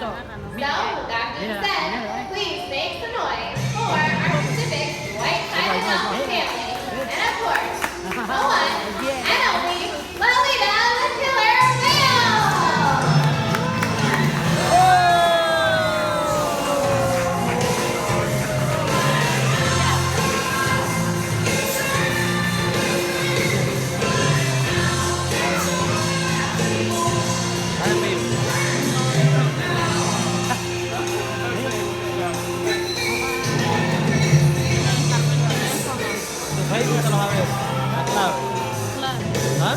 with that being said, please make some noise for our Pacific white-sided dolphin family. And of course, the one and only Lolita the Killer Whale! Baik kita lo habis. Claro. ¿Ah?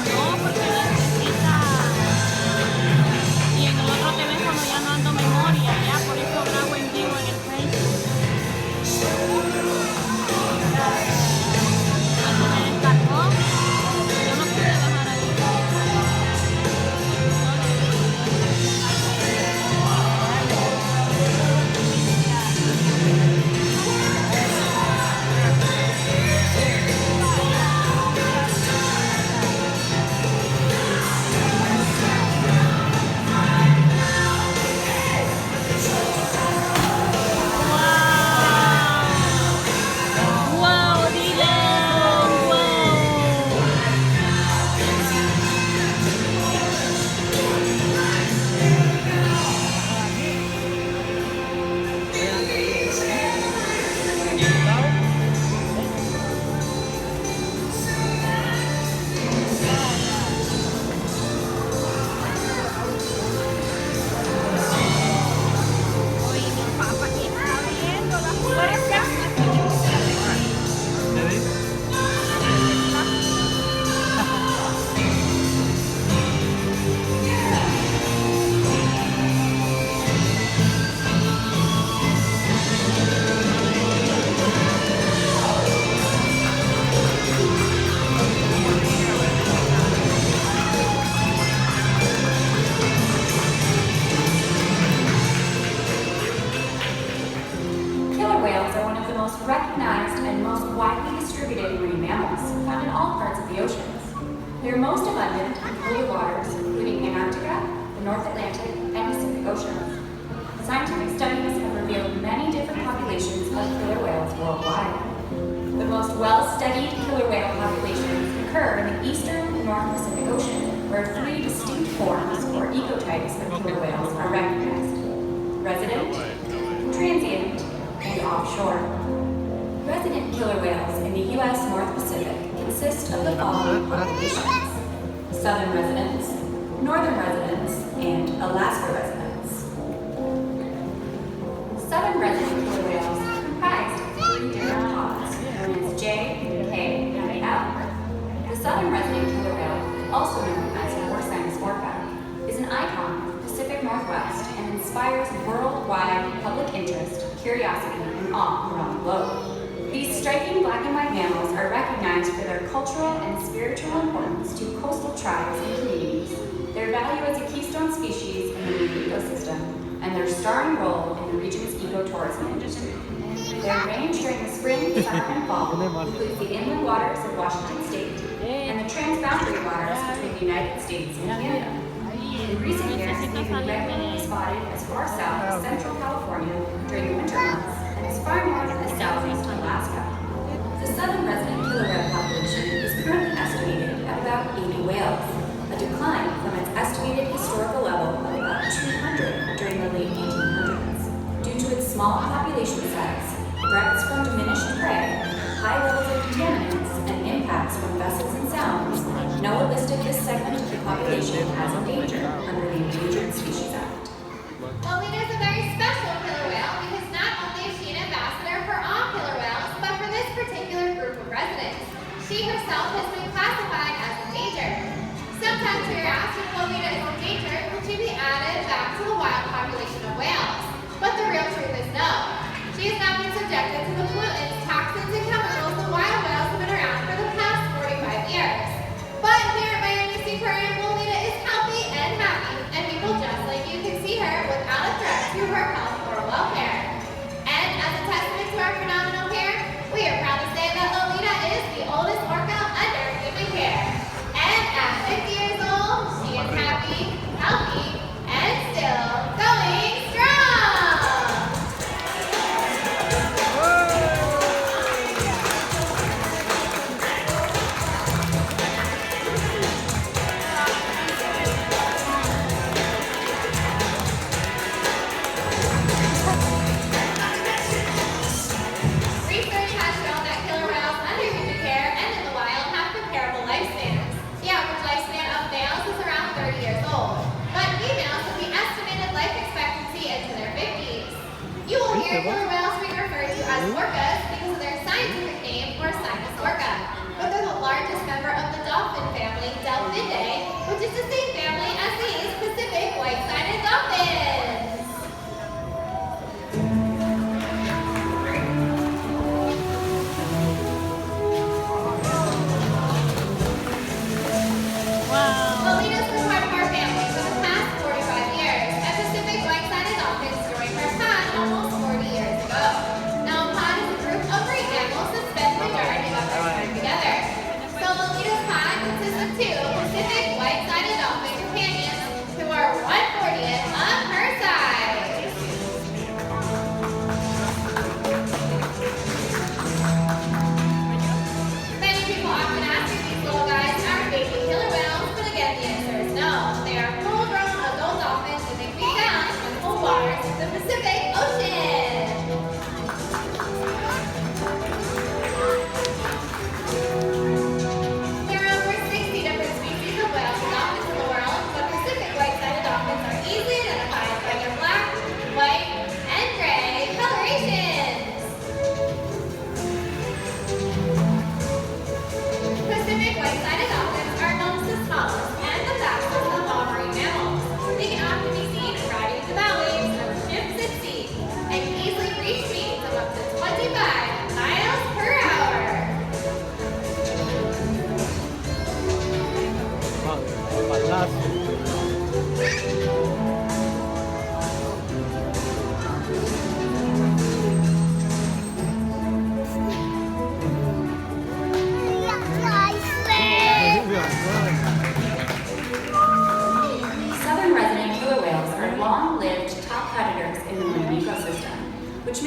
No, porque necesita. Y en el otro teléfono ya no ando memoria, ya por eso grabo en vivo en el Facebook. Cuando me descargó, yo no pude dejar ahí. Wow, Dylan, wow. Oye, mi papá que está viendo la fuerza. Killer whales are one of the most recognized and most widely distributed marine mammals found in all parts of the oceans. They are most abundant in polar waters, including Antarctica, the North Atlantic, and Pacific Oceans. Scientific studies have revealed many different populations of killer whales worldwide. The most well-studied killer whale populations occur in the eastern and North Pacific Ocean, where three distinct forms or ecotypes of killer whales are recognized: resident, transient, and offshore. Resident killer whales in the U.S. North Pacific consist of the following populations: southern residents, northern residents, and Alaska residents. Southern resident killer whales are comprised of three different pods, known as J, K, and L. The southern resident killer whale, also known as Porcines orca, is an icon of the Pacific Northwest and inspires worldwide public interest, curiosity, and awe around the globe. These striking black and white mammals are recognized for their cultural and spiritual importance to coastal tribes and communities, their value as a keystone species in the marine ecosystem, and their starring role in the region's ecotourism industry. Their range during the spring, summer, and fall includes the inland waters of Washington State and the transboundary waters between the United States and Canada. In recent years, they've been regularly spotted as far south as central California during the winter months and as far north as southeast Alaska. The southern resident killer whale population is currently estimated at about 80 whales, a decline from its estimated historical level of about 200 during the late 1800s. Due to its small population size, threats from diminished prey, high levels of contaminants, and impacts from vessels and sounds, NOAA listed this segment of the population as endangered under the Endangered Species Act. Lolita is a very special killer whale because not only is she an ambassador for all killer whales, but for this particular group of residents. She herself has been classified as endangered. Sometimes we are asked if Lolita is endangered, will she be added back to the wild population of whales? But the real truth is no. She has not been subjected to the pollutants, toxins, and chemicals the wild whales have been around for the past 45 years. But here at Miami Seaquarium, Lolita is healthy and happy.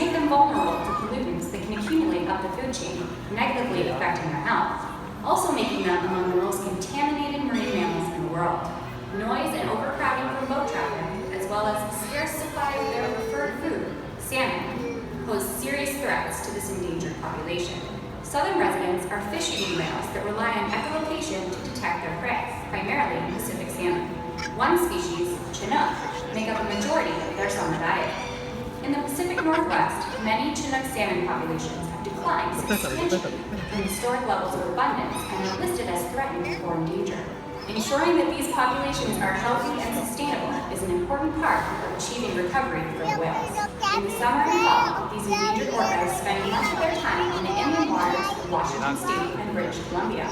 make them vulnerable to pollutants that can accumulate up the food chain, negatively affecting their health, also making them among the most contaminated marine mammals in the world. Noise and overcrowding from boat traffic, as well as a scarce supply of their preferred food, salmon, pose serious threats to this endangered population. Southern residents are fish-eating whales that rely on echolocation to detect their prey, primarily Pacific salmon. One species, Chinook, make up a majority of their summer diet. In the Pacific Northwest, many Chinook salmon populations have declined substantially from historic levels of abundance and are listed as threatened or endangered. Ensuring that these populations are healthy and sustainable is an important part of achieving recovery for the whales. In the summer and fall, these endangered orcas spend much of their time in the inland waters of Washington State and British Columbia.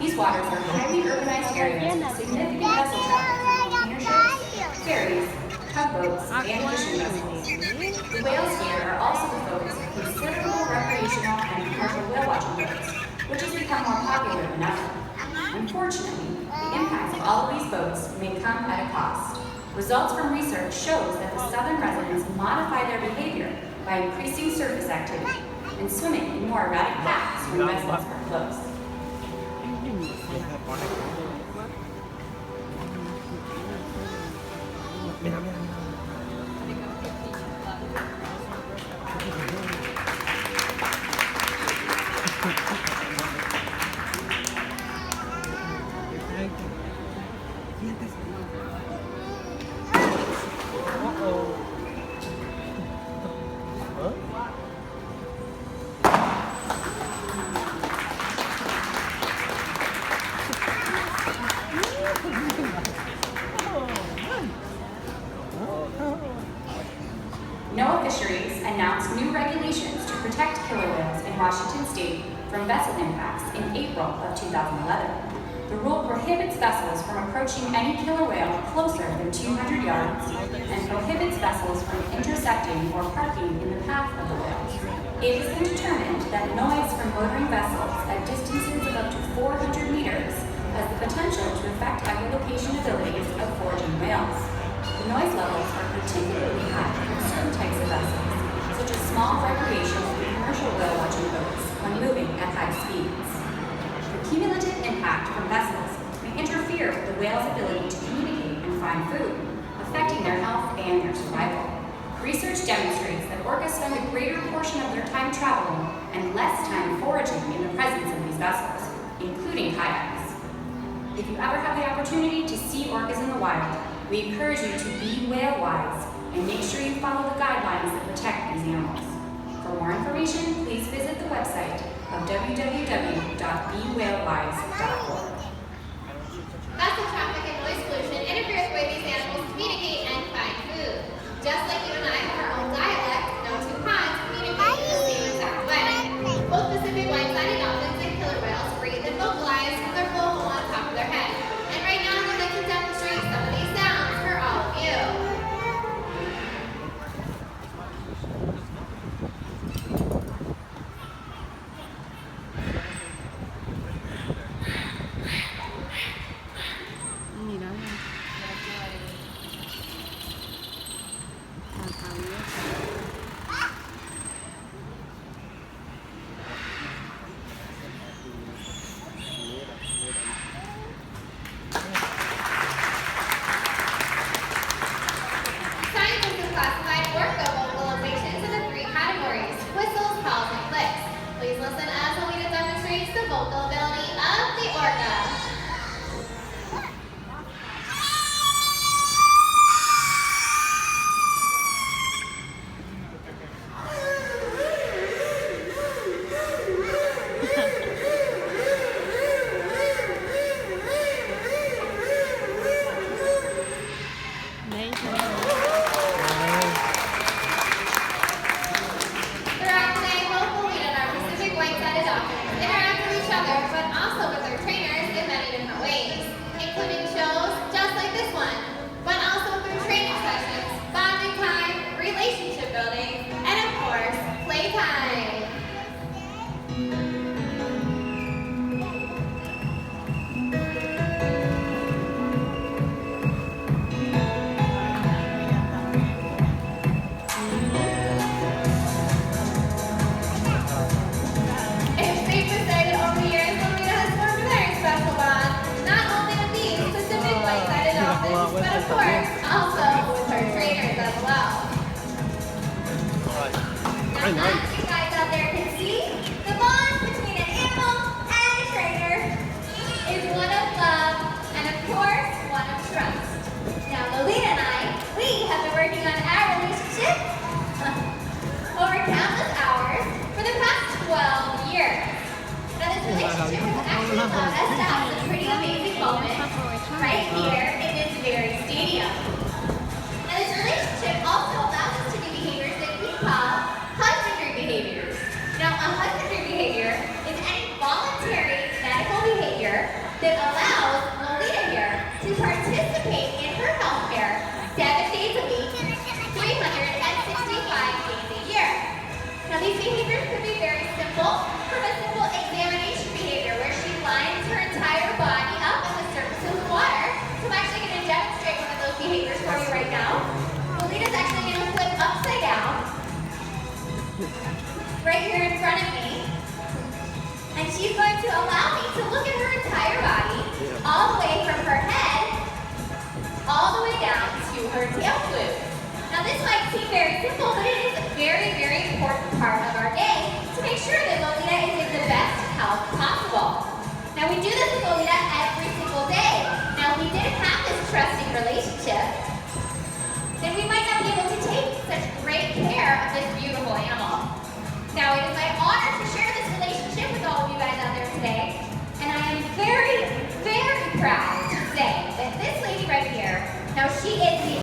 These waters are highly urbanized areas with significant vessel traffic from container ships, ferries, tugboats, and fishing vessels. The whales here are also the focus of considerable recreational and commercial whale watching boats, which has become more popular than ever. Unfortunately, the impacts of all of these boats may come at a cost. Results from research shows that the southern residents modify their behavior by increasing surface activity and swimming in more erratic paths when vessels are close. NOAA Fisheries announced new regulations to protect killer whales in Washington State from vessel impacts in April of 2011. The rule prohibits vessels from approaching any killer whale closer than 200 yards and prohibits vessels from intercepting or parking in the path of the whale. It has been determined that noise from motoring vessels at distances of up to 400 meters has the potential to affect echolocation abilities of foraging whales. The noise levels are particularly high for certain types of vessels, such as small recreational and commercial whale watching boats when moving at high speeds. The cumulative impact from vessels may interfere with the whale's ability to communicate and find food, affecting their health and their survival. Research demonstrates that orcas spend a greater portion of their time traveling and less time foraging in the presence of these vessels, including kayaks. If you ever have the opportunity to see orcas in the wild, we encourage you to be whale wise and make sure you follow the guidelines that protect these animals. For more information, please visit the website of www.bewhalewise.org. Vessel traffic and noise pollution interfere with the way these animals communicate and find food. Just like you and I have our own dialect, no two ponds communicate in the same exact way. Both Pacific white-sided dolphins and killer whales breathe and vocalize with their blowhole on top of their head. And right now, I'd like to demonstrate some of these sounds for all of you. of course, also with her trainers as well. Now, as you guys out there can see, the bond between an animal and a trainer is one of love and, of course, one of trust. Now, Lolita and I, we have been working on our relationship over countless hours for the past 12 years. Now, this relationship has actually allowed us to have some pretty amazing moments right here in this very stadium. Now, this relationship also allows us to do behaviors that we call husbandry behaviors. Now, a husbandry behavior is any voluntary medical behavior that allows Lolita here to participate in her health care 7 days a week, 365 days a year. Now, these behaviors could be very simple, from a simple examination behavior where she lines her entire body up on the surface of the water. So I'm actually going to demonstrate one of those behaviors for you right now. Lolita's actually going to flip upside down, right here in front of me. And she's going to allow me to look at her entire body, all the way from her head, all the way down to her tail flute. Now this might seem very simple, but it is a very, very important part of our day to make sure that Lolita is in the best health possible. Now we do this with Lolita every single day. Now if we didn't have this trusting relationship,